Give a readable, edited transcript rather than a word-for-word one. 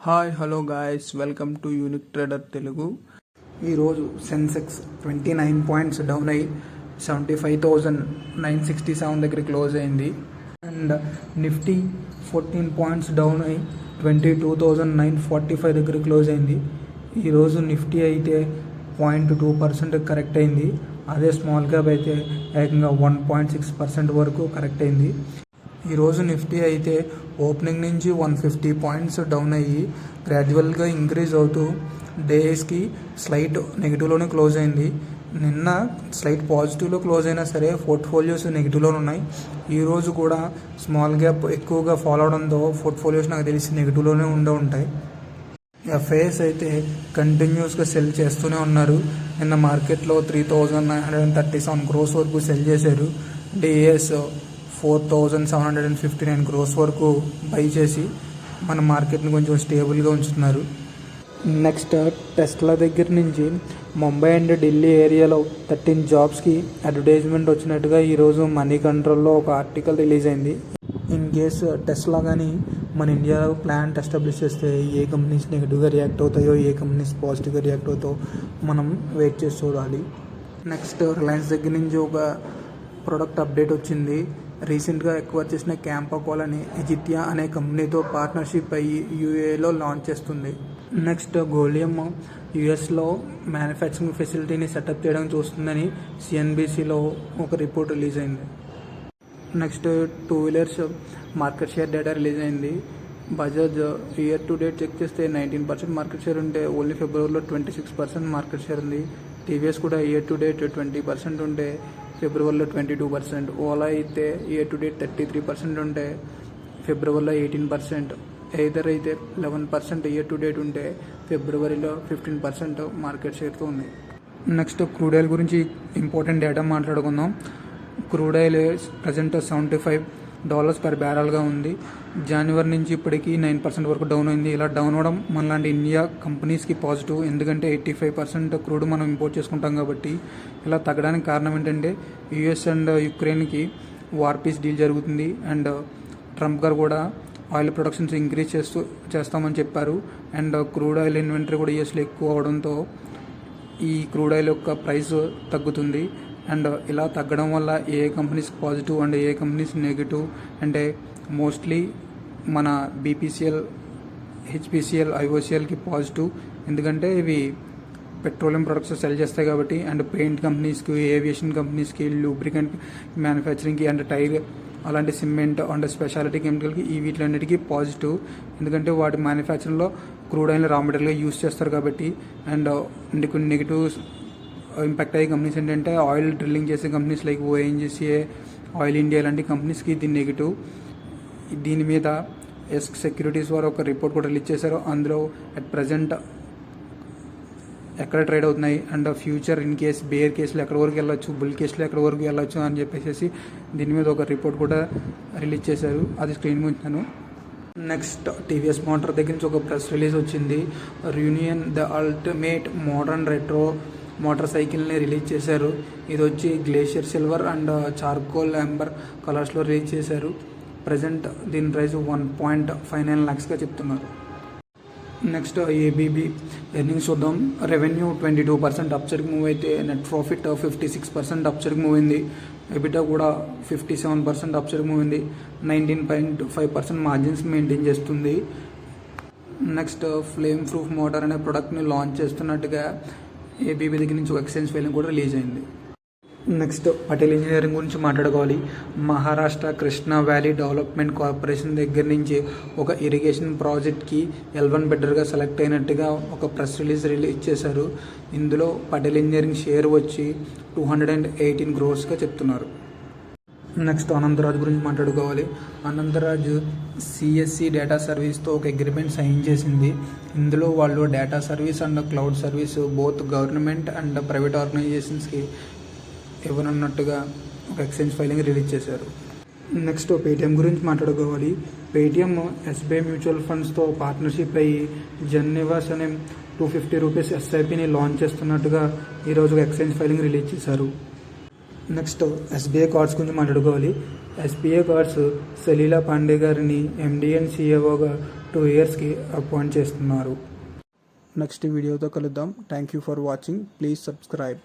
Hi hello guys, welcome to unique trader Telugu. ఈరోజు Sensex 29 points down అయ్యి 75,967 దగ్గర క్లోజ్ అయింది. అండ్ నిఫ్టీ 14 పాయింట్స్ డౌన్ అయ్యి 22,945 దగ్గర క్లోజ్ అయింది. ఈరోజు నిఫ్టీ అయితే 0.2% కరెక్ట్ అయింది. అదే స్మాల్ క్యాప్ అయితే ఏకంగా 1.6% వరకు కరెక్ట్ అయింది. ఈరోజు నిఫ్టీ అయితే ఓపెనింగ్ నుంచి 150 పాయింట్స్ డౌన్ అయ్యి గ్రాడ్యువల్గా ఇంక్రీజ్ అవుతూ డేస్కి స్లైట్ నెగిటివ్లోనే క్లోజ్ అయింది. నిన్న స్లైట్ పాజిటివ్లో క్లోజ్ అయినా సరే పోర్ట్ఫోలియోస్ నెగిటివ్లోనే ఉన్నాయి. ఈరోజు కూడా స్మాల్ గ్యాప్ ఎక్కువగా ఫాలో అవడంతో పోర్ట్ఫోలియోస్ నాకు తెలిసి నెగిటివ్లోనే ఉంటాయి. ఎఫ్ఐఎస్ అయితే కంటిన్యూస్గా సెల్ చేస్తూనే ఉన్నారు. నిన్న మార్కెట్లో 3,937 crores వరకు సెల్ చేశారు. డిఏఎస్ 4,759 crores వరకు బై చేసి మన మార్కెట్ని కొంచెం స్టేబుల్గా ఉంచుతున్నారు. నెక్స్ట్ టెస్లా దగ్గర నుంచి ముంబై అండ్ ఢిల్లీ ఏరియాలో 13 జాబ్స్కి అడ్వర్టైజ్మెంట్ వచ్చినట్టుగా ఈరోజు మనీ కంట్రోల్లో ఒక ఆర్టికల్ రిలీజ్ అయింది. ఇన్ కేస్ టెస్లా కానీ మన ఇండియాలో ప్లాంట్ ఎస్టాబ్లిష్ చేస్తే ఏ కంపెనీస్ నెగిటివ్గా రియాక్ట్ అవుతాయో, ఏ కంపెనీస్ పాజిటివ్గా రియాక్ట్ అవుతాయో మనం వెయిట్ చేసి చూడాలి. నెక్స్ట్ రిలయన్స్ దగ్గర నుంచి ఒక ప్రోడక్ట్ అప్డేట్ వచ్చింది. రీసెంట్గా ఎక్వైర్ చేసిన క్యాంపాకోల్ అనే ఎజిటియా అనే కంపెనీతో పార్ట్నర్షిప్ అయ్యి యూఏలో లాంచ్ చేస్తుంది. నెక్స్ట్ గోలియం యూఎస్లో మ్యానుఫ్యాక్చరింగ్ ఫెసిలిటీని సెటప్ చేయడం చూస్తుందని సిఎన్బిసిలో ఒక రిపోర్ట్ రిలీజ్ అయింది. Next 2 wheelers market share data release అయింది. Bajaj year to date check చేస్తే 19% మార్కెట్ షేర్ ఉంటే ఓన్లీ ఫిబ్రవరిలో 26% మార్కెట్ షేర్ ఉంది. టీవీఎస్ కూడా ఇయర్ టు డేట్ 20% ఉంటే ఫిబ్రవరిలో 22%. ఓలా అయితే ఇయర్ టు డేట్ 33% ఉంటే ఫిబ్రవరిలో 18%. ఎయిదర్ అయితే 11% ఇయర్ టు డేట్ ఉంటే ఫిబ్రవరిలో 15% మార్కెట్ షేర్తో ఉంది. నెక్స్ట్ క్రూడ్ ఆయిల్ గురించి ఇంపార్టెంట్ డేటా మాట్లాడుకుందాం. క్రూడ్ ఆయిల్ ప్రజెంట్ $75 per barrelగా ఉంది. జనవరి నుంచి ఇప్పటికీ 9% వరకు డౌన్ అయింది. ఇలా డౌన్ అవ్వడం మనలాంటి ఇండియా కంపెనీస్కి పాజిటివ్, ఎందుకంటే 85% క్రూడ్ మనం ఇంపోర్ట్ చేసుకుంటాం కాబట్టి. ఇలా తగ్గడానికి కారణం ఏంటంటే యుఎస్ అండ్ యుక్రెయిన్కి వార్ పీస్ డీల్ జరుగుతుంది. అండ్ ట్రంప్ గారు కూడా ఆయిల్ ప్రొడక్షన్స్ ఇంక్రీజ్ చేస్తామని చెప్పారు. అండ్ క్రూడ్ ఆయిల్ ఇన్వెంటరీ కూడా యుఎస్లో ఎక్కువ అవడంతో ఈ క్రూడ్ ఆయిల్ యొక్క ప్రైస్ తగ్గుతుంది. అండ్ ఇలా తగ్గడం వల్ల ఏ కంపెనీస్ పాజిటివ్ అండ్ ఏ కంపెనీస్ నెగిటివ్ అంటే మోస్ట్లీ మన బీపీసీఎల్, హెచ్పిసిఎల్, ఐఓసిఎల్కి పాజిటివ్, ఎందుకంటే ఇవి పెట్రోలియం ప్రొడక్ట్స్ సెల్ చేస్తాయి కాబట్టి. అండ్ పెయింట్ కంపెనీస్కి, ఏవియేషన్ కంపెనీస్కి, లూబ్రికెంట్ మ్యానుఫ్యాక్చరింగ్కి అండ్ టైర్ అలాంటి సిమెంట్ అండ్ స్పెషాలిటీ కెమికల్కి వీటిలన్నిటికీ పాజిటివ్, ఎందుకంటే వాటి మ్యానుఫ్యాక్చరింగ్లో క్రూడ్ ఆయిల్ రా మెటీరియల్గా యూస్ చేస్తారు కాబట్టి. అండ్ కొన్ని నెగిటివ్ ఇంపాక్ట్ అయ్యే కంపెనీస్ ఏంటంటే ఆయిల్ డ్రిల్లింగ్ చేసే కంపెనీస్ లైక్ ఓఎన్జీసీఏ, ఆయిల్ ఇండియా లాంటి కంపెనీస్కి ఇది నెగిటివ్. దీని మీద ఎస్క్ సెక్యూరిటీస్ వారు ఒక రిపోర్ట్ కూడా రిలీజ్ చేశారు. అందులో అట్ ప్రజెంట్ ఎక్కడ ట్రేడ్ అవుతున్నాయి and future in case bear కేసులు ఎక్కడి వరకు వెళ్ళొచ్చు, బుల్ కేసులు ఎక్కడి వరకు వెళ్ళొచ్చు అని చెప్పేసి దీని మీద ఒక రిపోర్ట్ కూడా రిలీజ్ చేశారు. అది స్క్రీన్ మీద ఉంచాను. నెక్స్ట్ టీవీఎస్ మోటార్ దగ్గర నుంచి ఒక ప్రెస్ రిలీజ్ వచ్చింది. Union the ultimate modern retro motor సైకిల్ని రిలీజ్ చేశారు. ఇది వచ్చి glacier silver and charcoal amber కలర్స్లో రిలీజ్ చేశారు. ప్రజెంట్ దీని ప్రైస్ 1.59 lakhsగా చెప్తున్నారు. నెక్స్ట్ ఏబీబీ ఎర్నింగ్స్ చూద్దాం. రెవెన్యూ 22% అప్సైడ్కి మూవ్ అయితే నెట్ ప్రాఫిట్ 56% అప్సైడ్కి మూవ్ అయింది. ఎబిటా కూడా 57% అప్సైడ్కి మూవ్ అయింది. 19.5% మార్జిన్స్ మెయింటైన్ చేస్తుంది. నెక్స్ట్ ఫ్లేమ్ ప్రూఫ్ మోటార్ అనే ప్రోడక్ట్ని లాంచ్ చేస్తున్నట్టుగా ఏబీబీ దగ్గర నుంచి ఒక ఎక్స్చేంజ్ ఫైలింగ్ కూడా రిలీజ్ అయింది. నెక్స్ట్ పటేల్ ఇంజనీరింగ్ గురించి మాట్లాడుకోవాలి. Maharashtra Krishna valley development corporation దగ్గర నుంచి ఒక ఇరిగేషన్ ప్రాజెక్ట్కి L1 బిడ్డర్గా సెలెక్ట్ అయినట్టుగా ఒక ప్రెస్ రిలీజ్ చేశారు. ఇందులో పటేల్ ఇంజనీరింగ్ షేర్ వచ్చి 218 crores చెప్తున్నారు. నెక్స్ట్ అనంతరాజ్ గురించి మాట్లాడుకోవాలి. అనంతరాజ్ సిఎస్సి డేటా సర్వీస్తో ఒక అగ్రిమెంట్ సైన్ చేసింది. ఇందులో వాళ్ళు data service and cloud service both government and private ఆర్గనైజేషన్స్కి ఇవ్వనున్నట్టుగా ఒక ఎక్స్చేంజ్ ఫైలింగ్ రిలీజ్ చేశారు. నెక్స్ట్ పేటిఎం గురించి మాట్లాడుకోవాలి. పేటిఎం ఎస్బీఐ మ్యూచువల్ ఫండ్స్తో పార్ట్నర్షిప్ అయ్యి జన్ నివాస్ అనే ₹250 ఎస్ఐపిని లాంచ్ చేస్తున్నట్టుగా ఈరోజు ఒక ఎక్స్చేంజ్ ఫైలింగ్ రిలీజ్ చేశారు. నెక్స్ట్ ఎస్బీఐ కార్డ్స్ గురించి మాట్లాడుకోవాలి. ఎస్బీఐ కార్డ్స్ సలీలా పాండే గారిని ఎండీ అండ్ సిఇఓగా 2 ఇయర్స్కి అపాయింట్ చేస్తున్నారు. నెక్స్ట్ వీడియోతో కలుద్దాం. Thank you for watching. Please subscribe.